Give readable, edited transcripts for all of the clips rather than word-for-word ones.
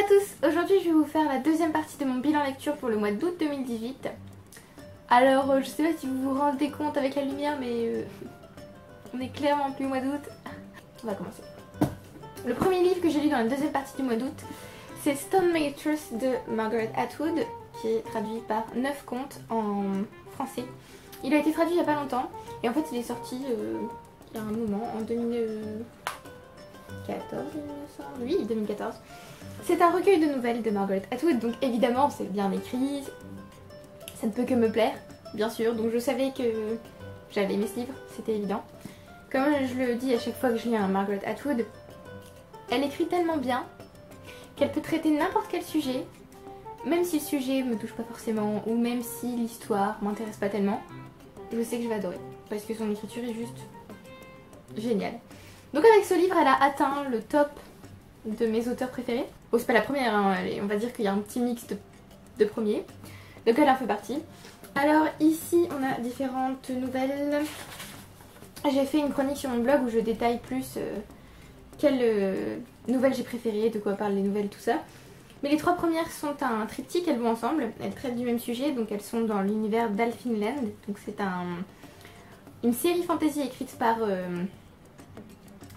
à tous, aujourd'hui je vais vous faire la deuxième partie de mon bilan lecture pour le mois d'août 2018. Alors je sais pas si vous vous rendez compte avec la lumière mais on est clairement plus au mois d'août. On va commencer. Le premier livre que j'ai lu dans la deuxième partie du mois d'août, c'est Stonematers de Margaret Atwood, qui est traduit par 9 contes en français. Il a été traduit il n'y a pas longtemps et en fait il est sorti il y a un moment, en 2014, oui 2014. C'est un recueil de nouvelles de Margaret Atwood, donc évidemment c'est bien écrit, ça ne peut que me plaire, bien sûr, donc je savais que j'allais aimer ce livre, c'était évident. Comme je le dis à chaque fois que je lis un Margaret Atwood, elle écrit tellement bien qu'elle peut traiter n'importe quel sujet, même si le sujet me touche pas forcément, ou même si l'histoire m'intéresse pas tellement, je sais que je vais adorer, parce que son écriture est juste géniale. Donc avec ce livre, elle a atteint le top de mes auteurs préférés. Bon, c'est pas la première, hein, on va dire qu'il y a un petit mix de premiers, donc elle en fait partie. Alors ici, on a différentes nouvelles. J'ai fait une chronique sur mon blog où je détaille plus quelles nouvelles j'ai préférées, de quoi parlent les nouvelles, tout ça. Mais les trois premières sont un triptyque, elles vont ensemble, elles traitent du même sujet, donc elles sont dans l'univers d'Alfinland. Donc c'est une série fantasy écrite par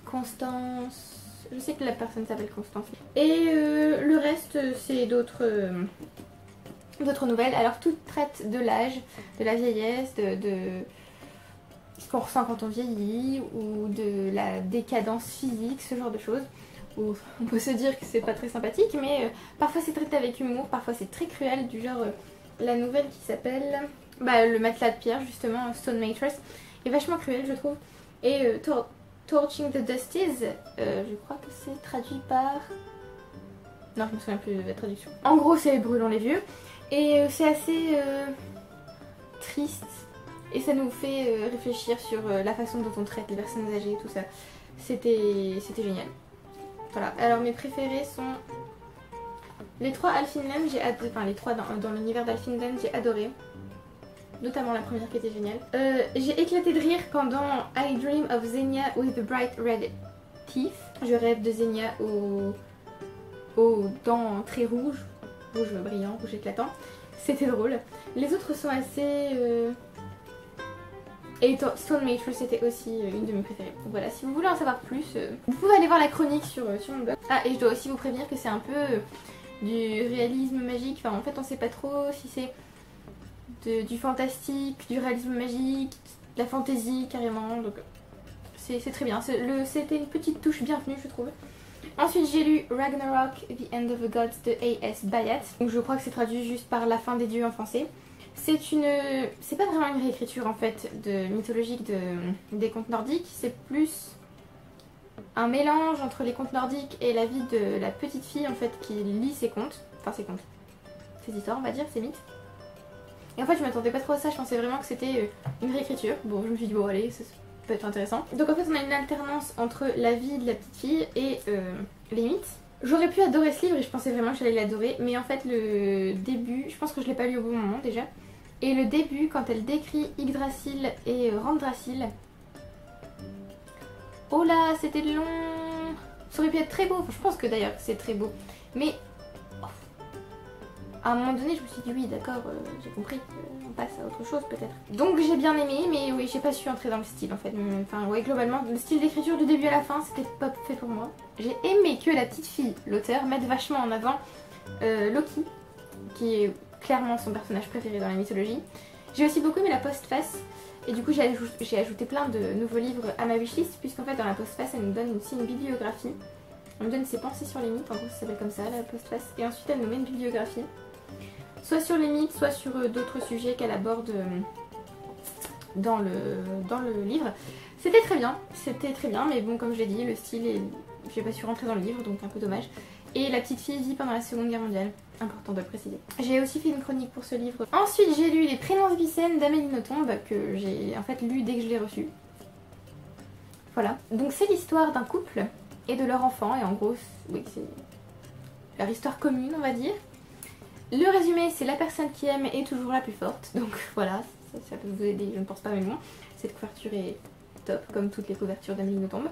Constance... Je sais que la personne s'appelle Constance. Et le reste, c'est d'autres nouvelles. Alors toutes traitent de l'âge, de la vieillesse, de ce qu'on ressent quand on vieillit, ou de la décadence physique, ce genre de choses. Où on peut se dire que c'est pas très sympathique, mais parfois c'est traité avec humour, parfois c'est très cruel, du genre la nouvelle qui s'appelle le matelas de pierre, justement, Stonematers, est vachement cruel, je trouve. Et Torching the Dusties, je crois que c'est traduit par... Non, je me souviens plus de la traduction. En gros, c'est Brûlons les vieux. Et c'est assez triste. Et ça nous fait réfléchir sur la façon dont on traite les personnes âgées et tout ça. C'était génial. Voilà. Alors mes préférés sont... Les trois Alfinland, j'ai adoré. Enfin, les trois dans l'univers d'Alfinland, j'ai adoré. Notamment la première qui était géniale. J'ai éclaté de rire pendant I Dream of Xenia with the Bright Red Teeth. Je rêve de Xenia aux dents très rouges, rouge brillant, rouge éclatant. C'était drôle. Les autres sont assez... Et Stonematers c'était aussi une de mes préférées. Donc voilà, si vous voulez en savoir plus, vous pouvez aller voir la chronique sur mon blog. Ah, et je dois aussi vous prévenir que c'est un peu du réalisme magique. Enfin, en fait, on sait pas trop si c'est du fantastique, du réalisme magique, de la fantasy carrément, donc c'est très bien. C'était une petite touche bienvenue, je trouve. Ensuite j'ai lu Ragnarok, The End of the Gods de A.S. Byatt, donc je crois que c'est traduit juste par La fin des dieux en français. C'est pas vraiment une réécriture en fait mythologique des contes nordiques, c'est plus un mélange entre les contes nordiques et la vie de la petite fille en fait qui lit ses contes, ses histoires on va dire, ses mythes. Et en fait je m'attendais pas trop à ça, je pensais vraiment que c'était une réécriture. Bon, je me suis dit bon allez, ça peut être intéressant. Donc en fait on a une alternance entre la vie de la petite fille et les mythes. J'aurais pu adorer ce livre et je pensais vraiment que j'allais l'adorer, mais en fait le début, je pense que je l'ai pas lu au bon moment déjà. Et le début, quand elle décrit Yggdrasil et Randrasil, oh là c'était long. Ça aurait pu être très beau, enfin, je pense que d'ailleurs c'est très beau, mais à un moment donné je me suis dit oui d'accord, j'ai compris, on passe à autre chose peut-être. Donc j'ai bien aimé, mais oui j'ai pas su entrer dans le style en fait. Enfin ouais, globalement le style d'écriture du début à la fin c'était pas fait pour moi. J'ai aimé que la petite fille, l'auteur, mette vachement en avant Loki, qui est clairement son personnage préféré dans la mythologie. J'ai aussi beaucoup aimé la postface, et du coup j'ai ajouté plein de nouveaux livres à ma wishlist, puisqu'en fait dans la postface elle nous donne aussi une bibliographie. Elle nous donne ses pensées sur les mythes, en gros ça s'appelle comme ça la postface, et ensuite elle nous met une bibliographie. Soit sur les mythes, soit sur d'autres sujets qu'elle aborde dans le livre. C'était très bien, mais bon comme je l'ai dit, le style est... J'ai pas su rentrer dans le livre, donc un peu dommage. Et la petite fille vit pendant la Seconde Guerre mondiale, important de le préciser. J'ai aussi fait une chronique pour ce livre. Ensuite j'ai lu Les Prénoms épicènes d'Amélie Nothomb, que j'ai en fait lu dès que je l'ai reçu. Voilà, donc c'est l'histoire d'un couple et de leur enfant, et en gros, oui, c'est leur histoire commune on va dire. Le résumé, c'est la personne qui aime est toujours la plus forte, donc voilà, ça peut vous aider, je ne pense pas mais bon. Cette couverture est top, comme toutes les couvertures d'Amélie Nothomb.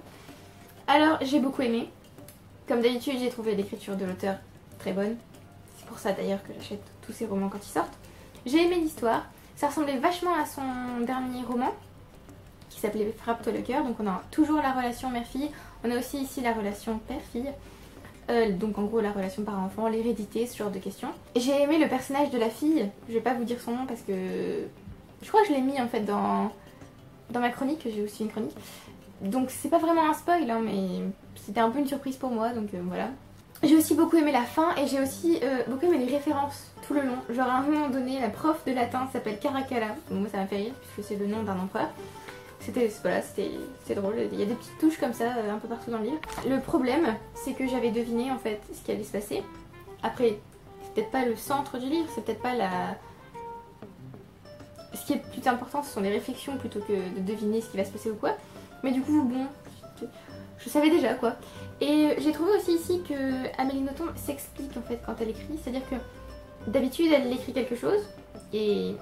Alors j'ai beaucoup aimé, comme d'habitude j'ai trouvé l'écriture de l'auteur très bonne. C'est pour ça d'ailleurs que j'achète tous ces romans quand ils sortent. J'ai aimé l'histoire, ça ressemblait vachement à son dernier roman qui s'appelait Frappe-toi le cœur. Donc on a toujours la relation mère-fille, on a aussi ici la relation père-fille. Donc en gros la relation parent-enfant, l'hérédité, ce genre de questions. J'ai aimé le personnage de la fille, je vais pas vous dire son nom parce que je crois que je l'ai mis en fait dans ma chronique, j'ai aussi une chronique. Donc c'est pas vraiment un spoil hein, mais c'était un peu une surprise pour moi donc voilà. J'ai aussi beaucoup aimé la fin et j'ai aussi beaucoup aimé les références tout le long. Genre à un moment donné la prof de latin s'appelle Caracalla, donc moi ça m'a fait rire puisque c'est le nom d'un empereur. Voilà, c'était drôle, il y a des petites touches comme ça un peu partout dans le livre. Le problème, c'est que j'avais deviné en fait ce qui allait se passer. Après, c'est peut-être pas le centre du livre, c'est peut-être pas la... Ce qui est plus important, ce sont les réflexions plutôt que de deviner ce qui va se passer ou quoi. Mais du coup, bon, je savais déjà quoi. Et j'ai trouvé aussi ici que Amélie Nothomb s'explique en fait quand elle écrit. C'est-à-dire que d'habitude, elle écrit quelque chose et...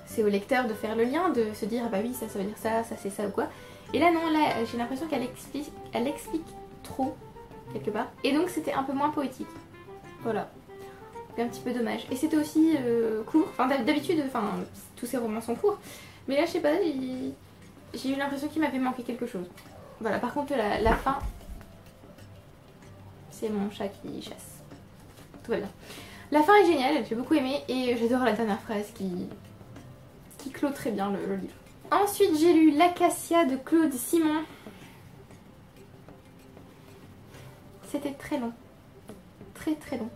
c'est au lecteur de faire le lien, de se dire ah bah oui ça veut dire ça, ça c'est ça ou quoi. Et là non, là j'ai l'impression qu'elle explique trop quelque part. Et donc c'était un peu moins poétique. Voilà. C'est un petit peu dommage. Et c'était aussi court. Enfin d'habitude, tous ces romans sont courts. Mais là je sais pas, j'ai eu l'impression qu'il m'avait manqué quelque chose. Voilà, par contre la fin, c'est mon chat qui chasse. Tout va bien. La fin est géniale, j'ai beaucoup aimé et j'adore la dernière phrase qui clôt très bien le livre. Ensuite j'ai lu L'Acacia de Claude Simon. C'était très long. Très très long.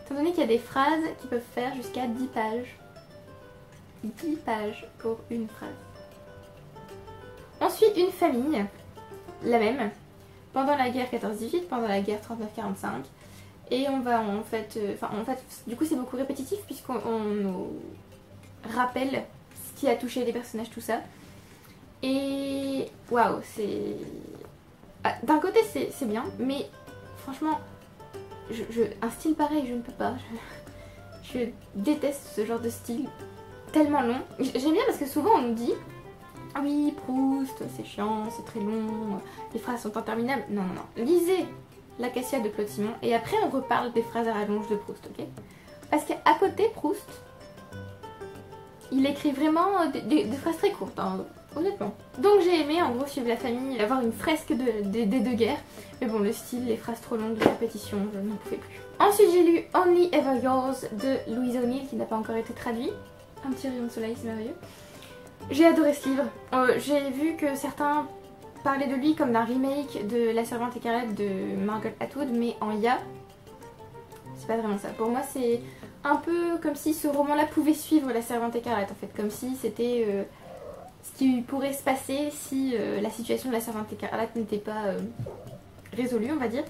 Étant donné qu'il y a des phrases qui peuvent faire jusqu'à 10 pages. 10 pages pour une phrase. Ensuite une famille, la même, pendant la guerre 14-18, pendant la guerre 39-45. Et on va en fait... du coup c'est beaucoup répétitif puisqu'on nous rappelle qui a touché les personnages, tout ça. Et waouh, c'est... d'un côté c'est bien, mais franchement, un style pareil, je ne peux pas. Je déteste ce genre de style tellement long. J'aime bien parce que souvent on nous dit ah oui, Proust, c'est chiant, c'est très long, les phrases sont interminables. Non, non, non. Lisez L'Acacia de Claude Simon et après on reparle des phrases à rallonge de Proust, ok? Parce qu'à côté, Proust, il écrit vraiment des phrases très courtes, hein, honnêtement. Donc j'ai aimé en gros suivre la famille, avoir une fresque des deux guerres. Mais bon, le style, les phrases trop longues, les répétitions, je n'en pouvais plus. Ensuite j'ai lu Only Ever Yours de Louise O'Neill qui n'a pas encore été traduit. Un petit rayon de soleil, c'est merveilleux. J'ai adoré ce livre. J'ai vu que certains parlaient de lui comme d'un remake de La Servante écarlate de Margaret Atwood, mais en ya. C'est pas vraiment ça. Pour moi c'est un peu comme si ce roman-là pouvait suivre La Servante écarlate en fait. Comme si c'était ce qui pourrait se passer si la situation de La Servante écarlate n'était pas résolue, on va dire.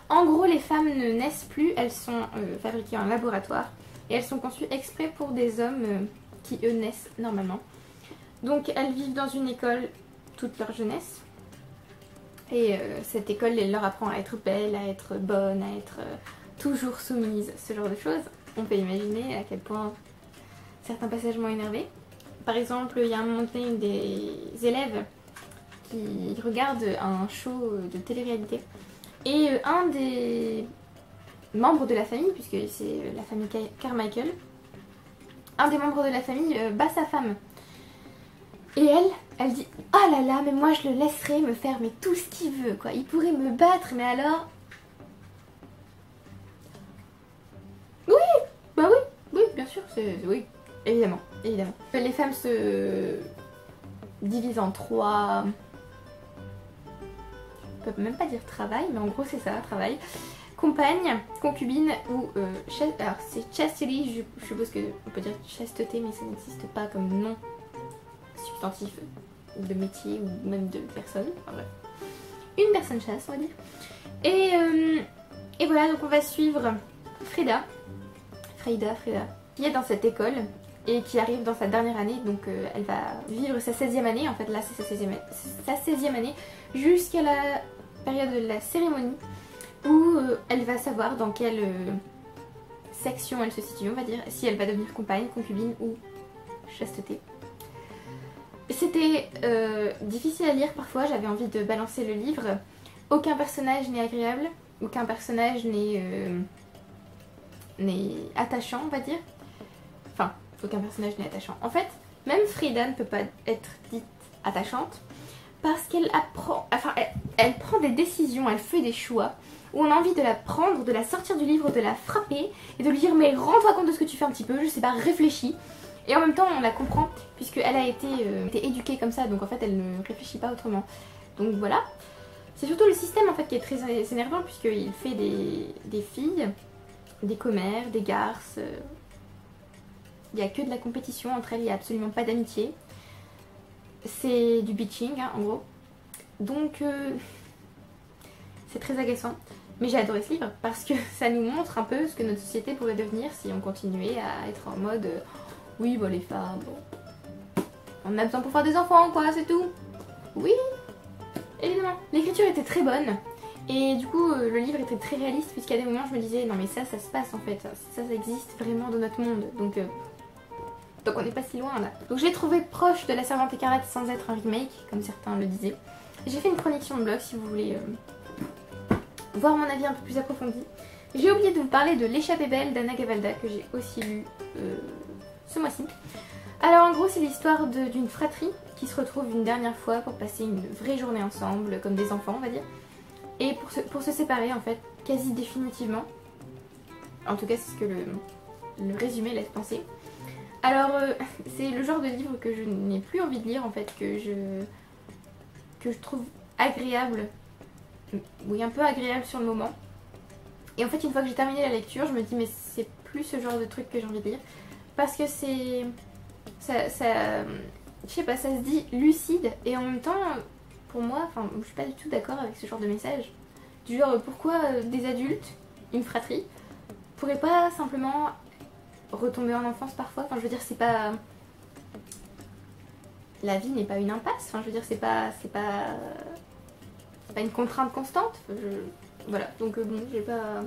En gros, les femmes ne naissent plus, elles sont fabriquées en laboratoire. Et elles sont conçues exprès pour des hommes qui eux naissent normalement. Donc elles vivent dans une école toute leur jeunesse. Et cette école elle leur apprend à être belle, à être bonne, à être toujours soumise, ce genre de choses. On peut imaginer à quel point certains passages m'ont énervée. Par exemple, il y a un moment donné des élèves qui regardent un show de télé-réalité. Et un des membres de la famille, puisque c'est la famille Carmichael, un des membres de la famille bat sa femme. Et elle dit « Oh là là, mais moi je le laisserai me faire mais tout ce qu'il veut, quoi. Il pourrait me battre, mais alors... » Oui, bah oui, oui, bien sûr, oui, évidemment, évidemment. Les femmes se divisent en trois... Je peux même pas dire travail, mais en gros c'est ça, travail. Compagne, concubine ou alors c'est chastity, je suppose qu'on peut dire chasteté, mais ça n'existe pas comme nom substantif de métier ou même de personne. Enfin bref. Une personne chaste, on va dire. Et voilà, donc on va suivre Frida, qui est dans cette école et qui arrive dans sa dernière année, donc elle va vivre sa 16e année, en fait là c'est sa 16e année, jusqu'à la période de la cérémonie où elle va savoir dans quelle section elle se situe, on va dire, si elle va devenir compagne, concubine ou chasteté. C'était difficile à lire parfois, j'avais envie de balancer le livre. Aucun personnage n'est agréable, aucun personnage n'est attachant, on va dire. Enfin, aucun personnage n'est attachant. En fait, même Frida ne peut pas être dite attachante parce qu'elle apprend, enfin, elle prend des décisions, elle fait des choix où on a envie de la prendre, de la sortir du livre, de la frapper et de lui dire mais rends-toi compte de ce que tu fais un petit peu, je sais pas, réfléchis. Et en même temps on la comprend puisqu'elle a été éduquée comme ça, donc en fait elle ne réfléchit pas autrement. Donc voilà. C'est surtout le système en fait qui est très énervant puisqu'il fait des filles, des commères, des garces. Il n'y a que de la compétition entre elles, il n'y a absolument pas d'amitié. C'est du bitching hein, en gros. Donc c'est très agaçant. Mais j'ai adoré ce livre parce que ça nous montre un peu ce que notre société pourrait devenir si on continuait à être en mode oui bon les femmes, bon, on a besoin pour faire des enfants quoi, c'est tout. Oui, évidemment. L'écriture était très bonne et du coup le livre était très réaliste puisqu'à des moments je me disais non mais ça se passe en fait, ça existe vraiment dans notre monde. Donc on n'est pas si loin là. Donc je l'ai trouvé proche de La Servante écarlate sans être un remake comme certains le disaient. J'ai fait une chronique sur mon blog si vous voulez voir mon avis un peu plus approfondi. J'ai oublié de vous parler de L'échappée belle d'Anna Gavalda que j'ai aussi lu ce mois-ci. Alors en gros c'est l'histoire d'une fratrie qui se retrouve une dernière fois pour passer une vraie journée ensemble comme des enfants on va dire. Et pour se séparer en fait quasi définitivement. En tout cas c'est ce que le résumé laisse penser. Alors c'est le genre de livre que je n'ai plus envie de lire en fait, que je trouve agréable. Oui, un peu agréable sur le moment. Et en fait une fois que j'ai terminé la lecture je me dis mais c'est plus ce genre de truc que j'ai envie de lire. Parce que c'est... je sais pas, ça se dit lucide et en même temps pour moi, enfin je suis pas du tout d'accord avec ce genre de message. Du genre pourquoi des adultes, une fratrie, pourraient pas simplement retomber en enfance parfois. Enfin je veux dire c'est pas... La vie n'est pas une impasse, enfin je veux dire c'est pas une contrainte constante. Voilà, donc bon, j'ai pas...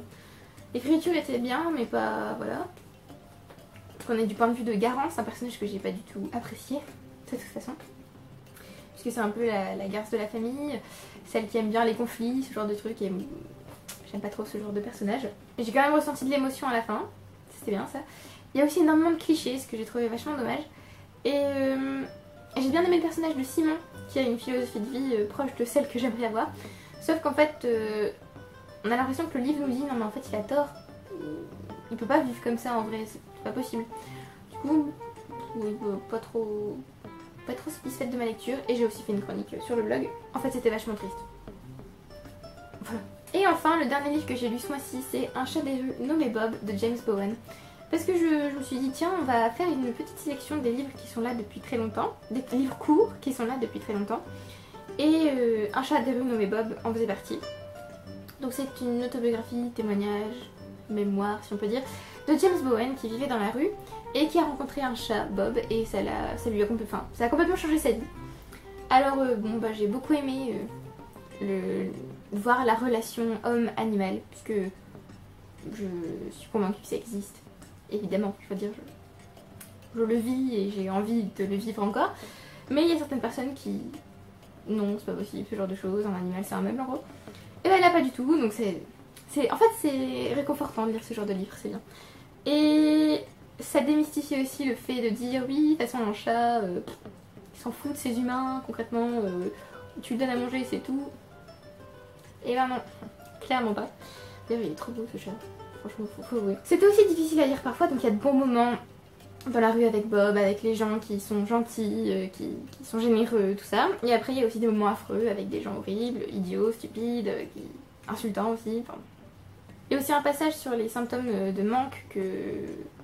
L'écriture était bien, mais pas... Voilà. Qu'on est du point de vue de Garance, un personnage que j'ai pas du tout apprécié, de toute façon. Puisque c'est un peu la garce de la famille, celle qui aime bien les conflits, ce genre de trucs, et j'aime pas trop ce genre de personnage. J'ai quand même ressenti de l'émotion à la fin, c'était bien ça. Il y a aussi énormément de clichés, ce que j'ai trouvé vachement dommage. Et j'ai bien aimé le personnage de Simon, qui a une philosophie de vie proche de celle que j'aimerais avoir. Sauf qu'en fait, on a l'impression que le livre nous dit non mais en fait il a tort. Il peut pas vivre comme ça en vrai, c'est pas possible. Du coup, oui, pas trop satisfaite de ma lecture. Et j'ai aussi fait une chronique sur le blog. En fait c'était vachement triste. Voilà. Et enfin, le dernier livre que j'ai lu ce mois-ci, c'est Un chat des rues nommé Bob de James Bowen. Parce que je me suis dit tiens on va faire une petite sélection des livres qui sont là depuis très longtemps. Des livres courts qui sont là depuis très longtemps. Et Un chat des rues nommé Bob en faisait partie. Donc c'est une autobiographie, témoignage, mémoire si on peut dire, de James Bowen qui vivait dans la rue et qui a rencontré un chat, Bob, et ça lui a ça a complètement changé sa vie. Alors bon bah j'ai beaucoup aimé voir la relation homme-animal, puisque je suis convaincue que ça existe, évidemment, je veux dire, je le vis et j'ai envie de le vivre encore, mais il y a certaines personnes qui... Non, c'est pas possible, ce genre de choses, un animal c'est un meuble en gros. Et ben là pas du tout, donc en fait c'est réconfortant de lire ce genre de livre, c'est bien. Et ça démystifie aussi le fait de dire oui, de toute façon un chat, il s'en fout de ses humains, concrètement, tu le donnes à manger c'est tout. Et ben non, clairement pas. D'ailleurs il est trop beau ce chat, franchement faut avouer. C'était aussi difficile à lire parfois, donc il y a de bons moments dans la rue avec Bob, avec les gens qui sont gentils, qui sont généreux, tout ça. Et après il y a aussi des moments affreux avec des gens horribles, idiots, stupides, insultants aussi. Enfin. Il y a aussi un passage sur les symptômes de manque que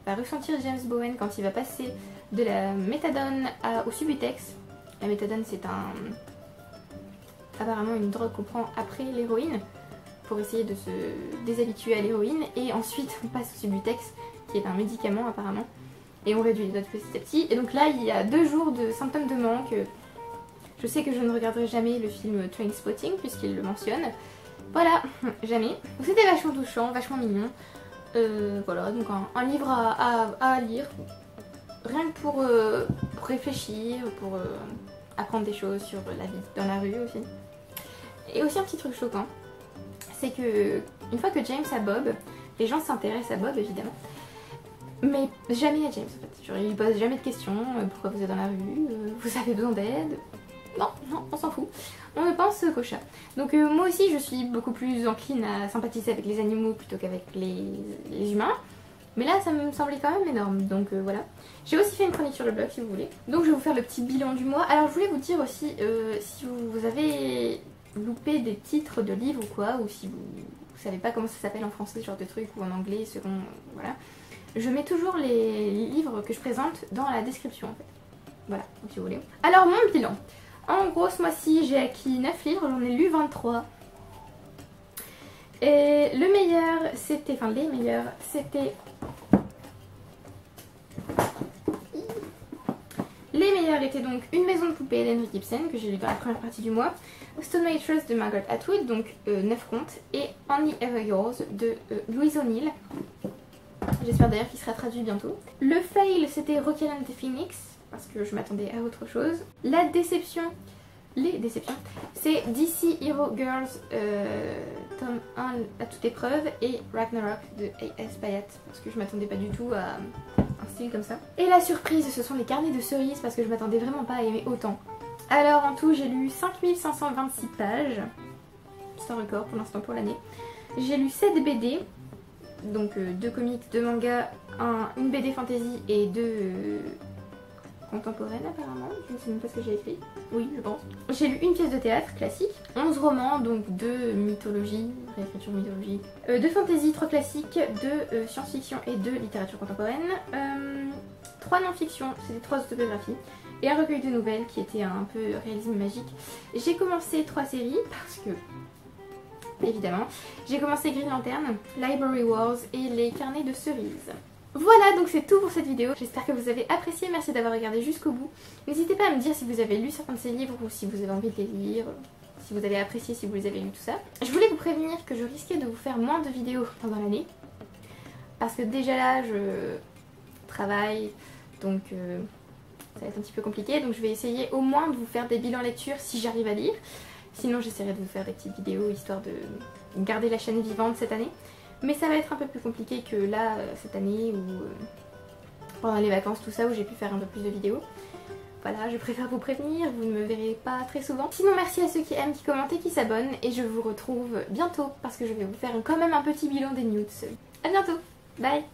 va ressentir James Bowen quand il va passer de la méthadone au Subutex. La méthadone c'est apparemment une drogue qu'on prend après l'héroïne pour essayer de se déshabituer à l'héroïne. Et ensuite on passe au Subutex qui est un médicament apparemment. Et on réduit les doses petit à petit. Et donc là il y a 2 jours de symptômes de manque. Je sais que je ne regarderai jamais le film Trainspotting puisqu'il le mentionne. Voilà, jamais. C'était vachement touchant, vachement mignon. Voilà, donc un livre à lire. Rien que pour réfléchir, pour apprendre des choses sur la vie dans la rue aussi. Et aussi un petit truc choquant, c'est que Une fois que James a Bob, les gens s'intéressent à Bob évidemment. Mais jamais à James en fait. Genre, il pose jamais de questions, pourquoi vous êtes dans la rue, vous avez besoin d'aide. Non, non, on s'en fout. On ne pense qu'au chat. Donc moi aussi je suis beaucoup plus encline à sympathiser avec les animaux plutôt qu'avec les humains. Mais là ça me semblait quand même énorme, donc voilà. J'ai aussi fait une chronique sur le blog si vous voulez. Donc je vais vous faire le petit bilan du mois. Alors je voulais vous dire aussi, si vous avez loupé des titres de livres ou quoi, ou si vous savez pas comment ça s'appelle en français ce genre de truc, ou en anglais selon... voilà. Je mets toujours les livres que je présente dans la description en fait. Voilà, donc si vous voulez. Alors mon bilan. En gros ce mois-ci j'ai acquis 9 livres, j'en ai lu 23. Et le meilleur c'était, enfin les meilleurs c'était... Les meilleurs étaient donc Une maison de poupée d'Henry Gibson, que j'ai lu dans la première partie du mois, Stone Waitress de Margaret Atwood, donc 9 contes, et Only Ever Yours de Louise O'Neill. J'espère d'ailleurs qu'il sera traduit bientôt. Le fail c'était Rocket and the Phoenix, parce que je m'attendais à autre chose. La déception, les déceptions, c'est DC Hero Girls, tome 1 à toute épreuve, et Ragnarok de A.S. Byatt, parce que je m'attendais pas du tout à un style comme ça. Et la surprise, ce sont les carnets de cerises, parce que je m'attendais vraiment pas à aimer autant. Alors en tout, j'ai lu 5526 pages, c'est un record pour l'instant pour l'année. J'ai lu 7 BD, donc 2 comics, 2 mangas, une BD fantasy et 2 contemporaines apparemment, je ne sais même pas ce que j'ai écrit, oui je pense. J'ai lu une pièce de théâtre classique, 11 romans, donc 2 mythologie, réécriture mythologique, 2 fantasy, 3 classiques, 2 science-fiction et 2 littérature contemporaine, 3 non-fiction, c'était 3 autobiographies, et un recueil de nouvelles qui était un peu réalisme magique. J'ai commencé 3 séries parce que... évidemment. J'ai commencé Green Lantern, Library Wars et les carnets de cerises. Voilà, donc c'est tout pour cette vidéo. J'espère que vous avez apprécié, merci d'avoir regardé jusqu'au bout. N'hésitez pas à me dire si vous avez lu certains de ces livres ou si vous avez envie de les lire, si vous avez apprécié, si vous les avez lus, tout ça. Je voulais vous prévenir que je risquais de vous faire moins de vidéos pendant l'année. Parce que déjà là, je travaille, donc ça va être un petit peu compliqué. Donc je vais essayer au moins de vous faire des bilans lecture si j'arrive à lire. Sinon j'essaierai de vous faire des petites vidéos histoire de garder la chaîne vivante cette année. Mais ça va être un peu plus compliqué que là, cette année, ou pendant les vacances, tout ça, où j'ai pu faire un peu plus de vidéos. Voilà, je préfère vous prévenir, vous ne me verrez pas très souvent. Sinon merci à ceux qui aiment, qui commentent et qui s'abonnent. Et je vous retrouve bientôt, parce que je vais vous faire quand même un petit bilan des nudes. A bientôt, bye.